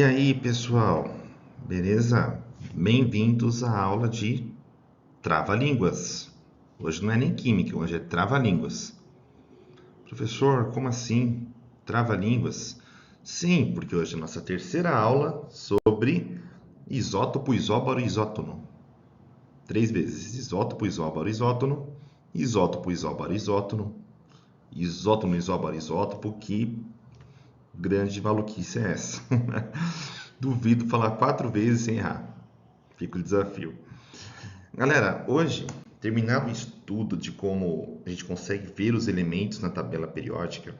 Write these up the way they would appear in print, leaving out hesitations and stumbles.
E aí, pessoal, beleza? Bem-vindos à aula de Trava-Línguas. Hoje não é nem química, hoje é Trava-Línguas. Professor, como assim? Trava-línguas? Sim, porque hoje é a nossa terceira aula sobre isótopo, isóbaro e isótono. 3 vezes: isótopo, isóbaro, isótono, isótopo, isóbaro, isótono, isótono, isóbaro, isótopo. Que grande maluquice é essa? Duvido falar 4 vezes sem errar. Fica o desafio. Galera, hoje, terminado o estudo de como a gente consegue ver os elementos na tabela periódica,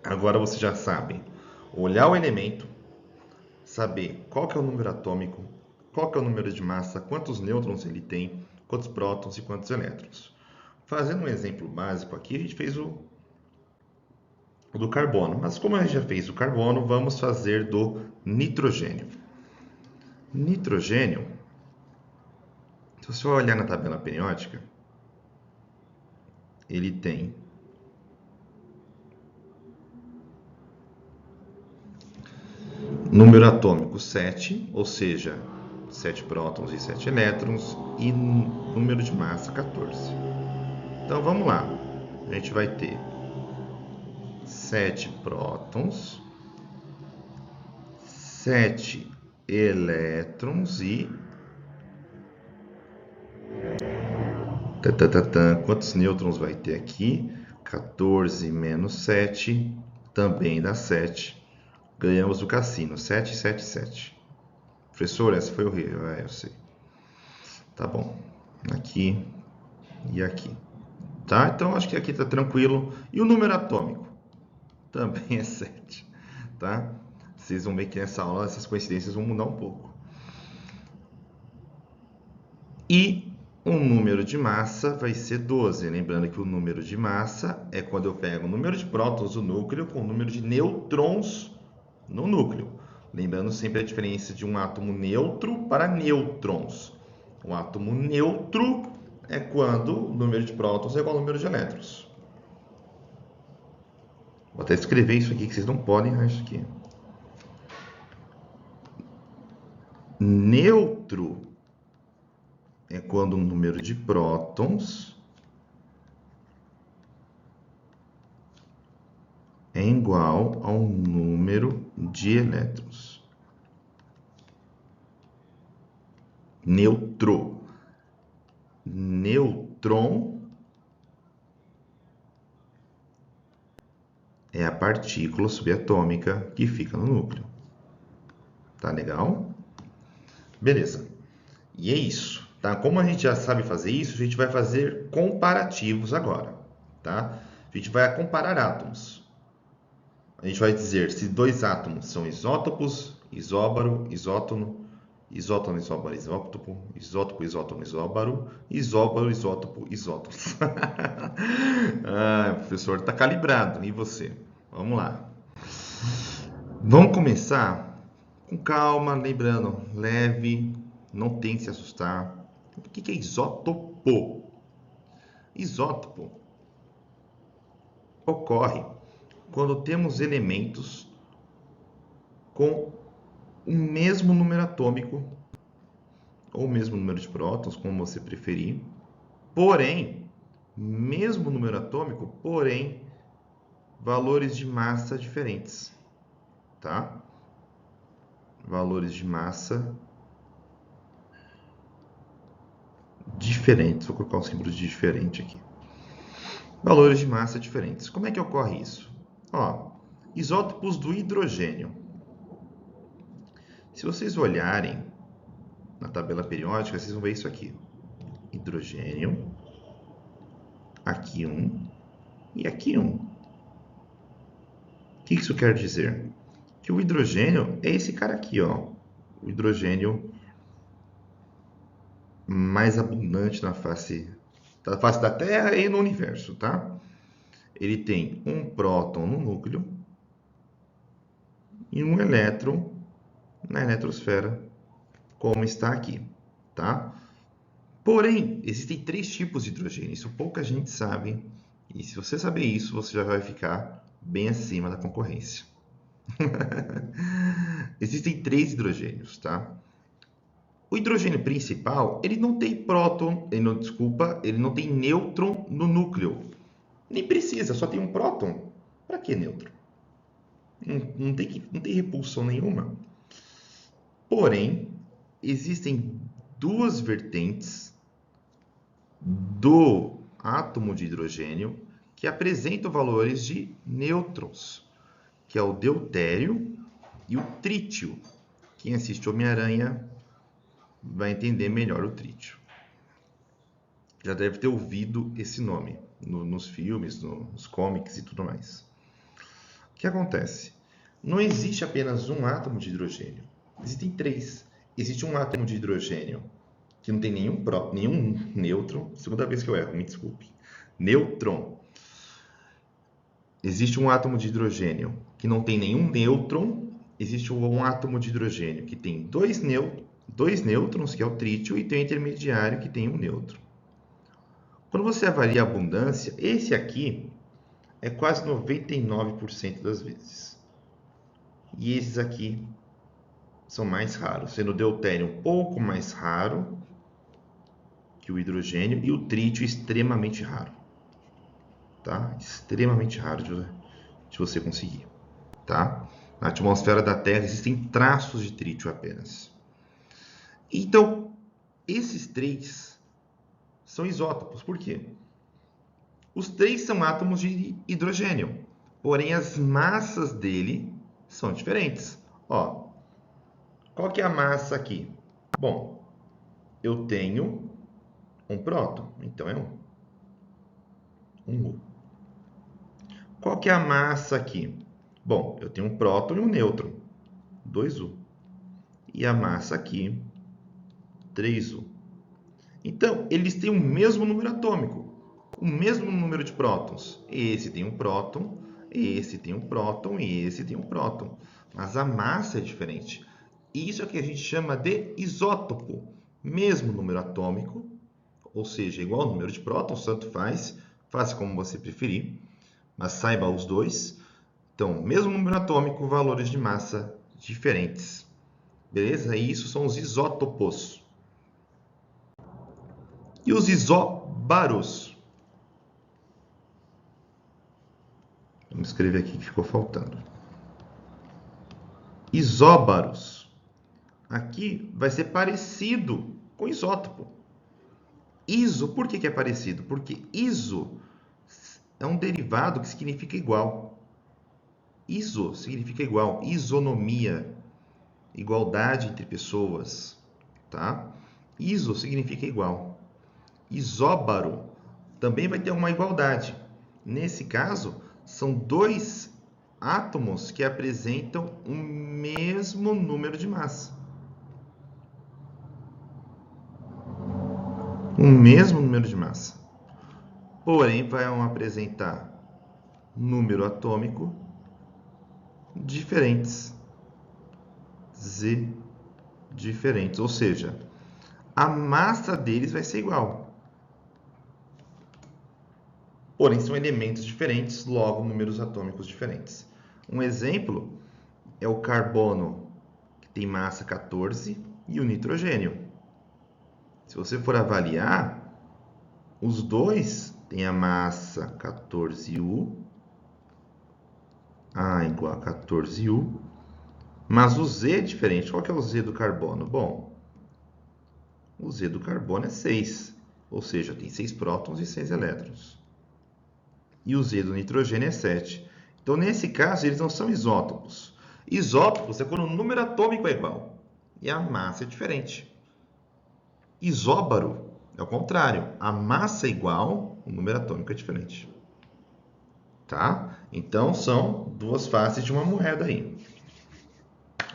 agora você já sabe olhar o elemento, saber qual que é o número atômico, qual que é o número de massa, quantos nêutrons ele tem, quantos prótons e quantos elétrons. Fazendo um exemplo básico aqui, a gente fez o do carbono, mas como a gente já fez o carbono, vamos fazer do nitrogênio. Nitrogênio, se você olhar na tabela periódica, ele tem número atômico 7, ou seja, 7 prótons e 7 elétrons, e número de massa 14. Então vamos lá, a gente vai ter 7 prótons, 7 elétrons e... Quantos nêutrons vai ter aqui? 14 menos 7, também dá 7. Ganhamos o cassino, 7, 7, 7. Professor, essa foi horrível. Eu sei. Tá bom. Aqui e aqui. Tá? Então, acho que aqui tá tranquilo. E o número atômico? Também é 7. Tá? Vocês vão ver que nessa aula essas coincidências vão mudar um pouco. E o número de massa vai ser 12. Lembrando que o número de massa é quando eu pego o número de prótons do núcleo com o número de nêutrons no núcleo. Lembrando sempre a diferença de um átomo neutro para nêutrons. Um átomo neutro é quando o número de prótons é igual ao número de elétrons. Vou até escrever isso aqui, que vocês não podem errar isso aqui. Neutro é quando o número de prótons é igual ao número de elétrons. Neutro. Nêutron é a partícula subatômica que fica no núcleo. Tá legal? Beleza. E é isso, tá? Como a gente já sabe fazer isso, a gente vai fazer comparativos agora, tá? A gente vai comparar átomos. A gente vai dizer se dois átomos são isótopos, isóbaro, isótono, isótono, isóbaro, isótopo, isótopo, isótono, isóbaro, isóbaro, isótopo, isótopos. Ah, o professor está calibrado. E você? Vamos lá. Vamos começar com calma, lembrando, leve, não tem que se assustar. O que é isótopo? Isótopo ocorre quando temos elementos com o mesmo número atômico ou o mesmo número de prótons, como você preferir, porém, mesmo número atômico, porém, valores de massa diferentes, tá? Valores de massa diferentes. Vou colocar um símbolo de diferente aqui. Valores de massa diferentes. Como é que ocorre isso? Ó, isótopos do hidrogênio. Se vocês olharem na tabela periódica, vocês vão ver isso aqui. Hidrogênio, aqui um e aqui um. O que isso quer dizer? Que o hidrogênio é esse cara aqui, ó. O hidrogênio mais abundante na face da Terra e no universo, tá? Ele tem um próton no núcleo e um elétron na eletrosfera, como está aqui, tá? Porém, existem 3 tipos de hidrogênio, isso pouca gente sabe, e se você saber isso, você já vai ficar bem acima da concorrência. Existem 3 hidrogênios, tá? O hidrogênio principal, ele não tem próton, ele não tem nêutron no núcleo. Nem precisa, só tem um próton. Para que nêutron? Não tem repulsão nenhuma. Porém, existem 2 vertentes do átomo de hidrogênio que apresentam valores de nêutrons, que é o deutério e o trítio. Quem assiste Homem-Aranha vai entender melhor o trítio. Já deve ter ouvido esse nome nos filmes, nos comics e tudo mais. O que acontece? Não existe apenas um átomo de hidrogênio. Existem 3. Existe um átomo de hidrogênio que não tem nenhum nêutron. Segunda vez que eu erro, me desculpe. Nêutron. Existe um átomo de hidrogênio que não tem nenhum nêutron. Existe um átomo de hidrogênio que tem 2 nêutrons, que é o trítio, e tem um intermediário que tem um nêutron. Quando você avalia a abundância, esse aqui é quase 99% das vezes. E esses aqui são mais raros, sendo o deutério um pouco mais raro que o hidrogênio e o trítio extremamente raro. Tá? Extremamente raro de você conseguir. Tá? Na atmosfera da Terra existem traços de trítio apenas. Então, esses 3 são isótopos. Por quê? Os 3 são átomos de hidrogênio, porém as massas dele são diferentes. Ó, qual que é a massa aqui? Bom, eu tenho um próton, então é 1 U. Qual que é a massa aqui? Bom, eu tenho um próton e um nêutron, 2U. E a massa aqui, 3U. Então, eles têm o mesmo número atômico, o mesmo número de prótons. Esse tem um próton, esse tem um próton e esse tem um próton. Mas a massa é diferente. Isso é o que a gente chama de isótopo. Mesmo número atômico, ou seja, igual ao número de prótons, tanto faz, faça como você preferir, mas saiba os 2. Então, mesmo número atômico, valores de massa diferentes. Beleza? E isso são os isótopos. E os isóbaros? Vamos escrever aqui que ficou faltando. Isóbaros. Aqui vai ser parecido com isótopo. Iso, por que é parecido? Porque iso é um derivado que significa igual. Iso significa igual, isonomia, igualdade entre pessoas, tá? Iso significa igual. Isóbaro também vai ter uma igualdade. Nesse caso, são 2 átomos que apresentam o mesmo número de massa. O mesmo número de massa. Porém, vão apresentar número atômico diferentes. Z diferentes. Ou seja, a massa deles vai ser igual. Porém, são elementos diferentes, logo números atômicos diferentes. Um exemplo é o carbono, que tem massa 14, e o nitrogênio. Se você for avaliar, os 2 têm a massa 14U, A igual a 14U, mas o Z é diferente. Qual que é o Z do carbono? Bom, o Z do carbono é 6, ou seja, tem 6 prótons e 6 elétrons. E o Z do nitrogênio é 7. Então, nesse caso, eles não são isótopos. Isótopos é quando o número atômico é igual e a massa é diferente. Isóbaro é o contrário. A massa é igual, o número atômico é diferente. Tá? Então, são 2 faces de uma moeda aí.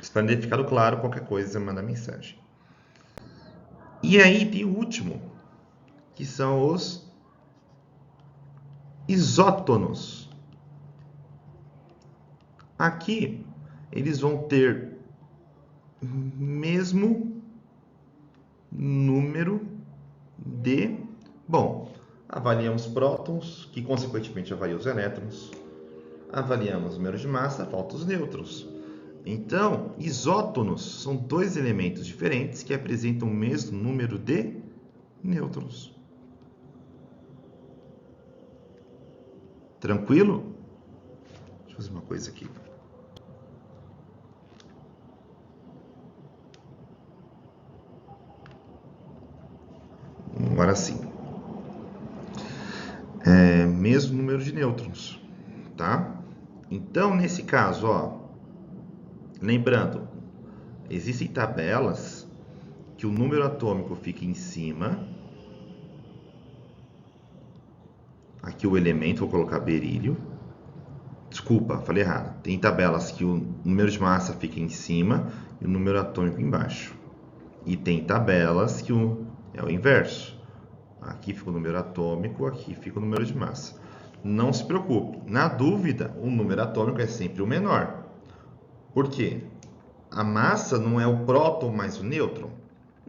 Espero ter ficado claro. Qualquer coisa, manda mensagem. E aí tem o último, que são os isótonos. Aqui, eles vão ter mesmo número de... Bom, avaliamos prótons, que consequentemente avalia os elétrons. Avaliamos o número de massa, faltam os nêutrons. Então, isótonos são dois elementos diferentes que apresentam o mesmo número de nêutrons. Tranquilo? Deixa eu fazer uma coisa aqui. Agora sim. Mesmo número de nêutrons, tá? Então, nesse caso, ó, lembrando, existem tabelas que o número atômico fica em cima. Aqui o elemento, vou colocar berílio. Desculpa, falei errado. Tem tabelas que o número de massa fica em cima e o número atômico embaixo. E tem tabelas que é o inverso. Aqui fica o número atômico, aqui fica o número de massa. Não se preocupe. Na dúvida, o número atômico é sempre o menor. Por quê? A massa não é o próton mais o nêutron.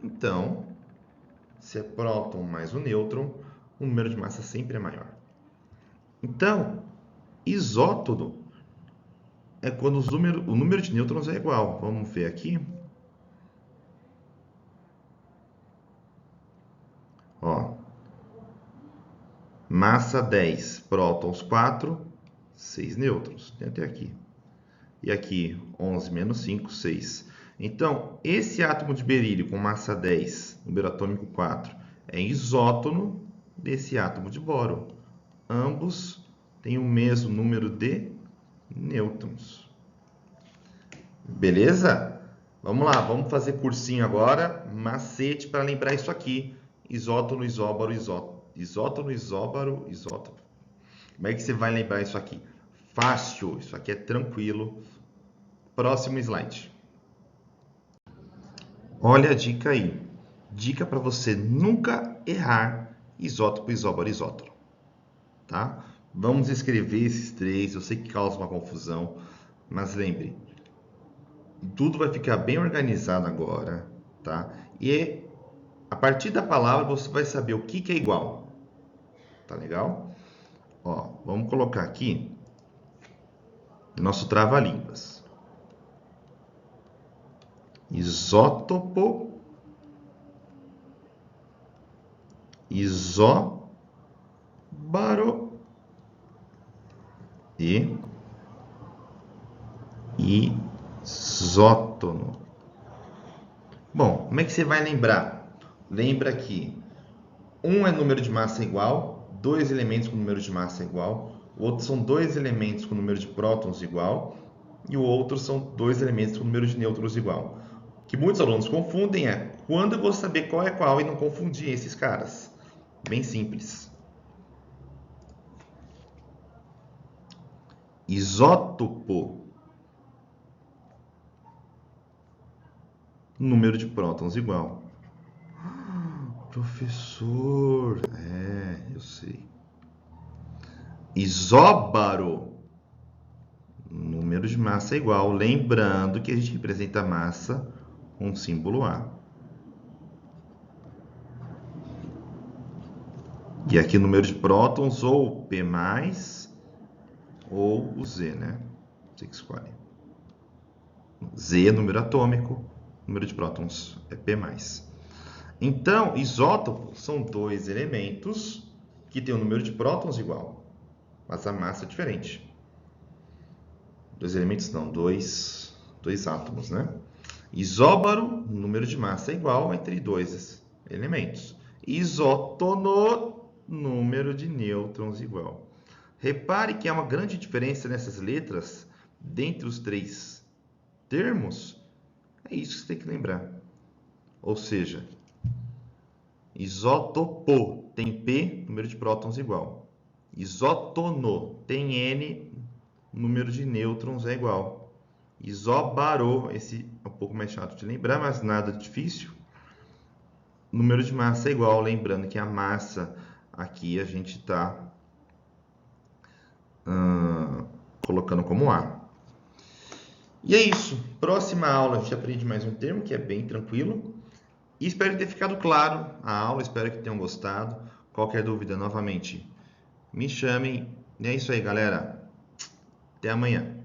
Então, se é próton mais o nêutron, o número de massa sempre é maior. Então, isótono é quando o número de nêutrons é igual. Vamos ver aqui. Ó, massa 10, prótons 4, 6 nêutrons. Tem até aqui. E aqui, 11 menos 5, 6. Então, esse átomo de berílio com massa 10, número atômico 4, é isótono desse átomo de boro. Ambos têm o mesmo número de nêutrons. Beleza? Vamos lá, vamos fazer cursinho agora. Macete para lembrar isso aqui. Isótono, isóbaro, isótono. Isótono, isóbaro, isótono. Como é que você vai lembrar isso aqui? Fácil, isso aqui é tranquilo. Próximo slide. Olha a dica aí. Dica para você nunca errar isótopo, isóbaro, isótono. Tá? Vamos escrever esses três. Eu sei que causa uma confusão, mas lembre, tudo vai ficar bem organizado agora, tá? E a partir da palavra você vai saber o que é igual. Tá legal? Ó, vamos colocar aqui nosso trava-línguas. Isótopo, isóbaro e isótono. Bom, como é que você vai lembrar? Lembra que um é número de massa igual, dois elementos com número de massa igual, o outro são dois elementos com número de prótons igual, e o outro são dois elementos com número de nêutrons igual. O que muitos alunos confundem é quando eu vou saber qual é qual e não confundir esses caras. Bem simples. Isótopo, número de prótons igual. Professor, eu sei. Isóbaro, número de massa igual. Lembrando que a gente representa a massa com o símbolo A. E aqui o número de prótons ou P+, ou o Z, né? Você que escolhe. Z é número atômico, número de prótons é P+. Então, isótopos são dois elementos que têm o número de prótons igual, mas a massa é diferente. Dois elementos não, dois átomos, né? Isóbaro, número de massa é igual entre dois elementos. Isótono, número de nêutrons igual. Repare que há uma grande diferença nessas letras dentre os três termos. É isso que você tem que lembrar. Ou seja, isótopo tem P, número de prótons igual. Isótono tem N, número de nêutrons é igual. Isóbaro, esse é um pouco mais chato de lembrar, mas nada difícil. Número de massa é igual, lembrando que a massa aqui a gente está colocando como A. E é isso. Próxima aula a gente aprende mais um termo que é bem tranquilo. E espero ter ficado claro a aula, espero que tenham gostado. Qualquer dúvida, novamente, me chamem. E é isso aí, galera. Até amanhã.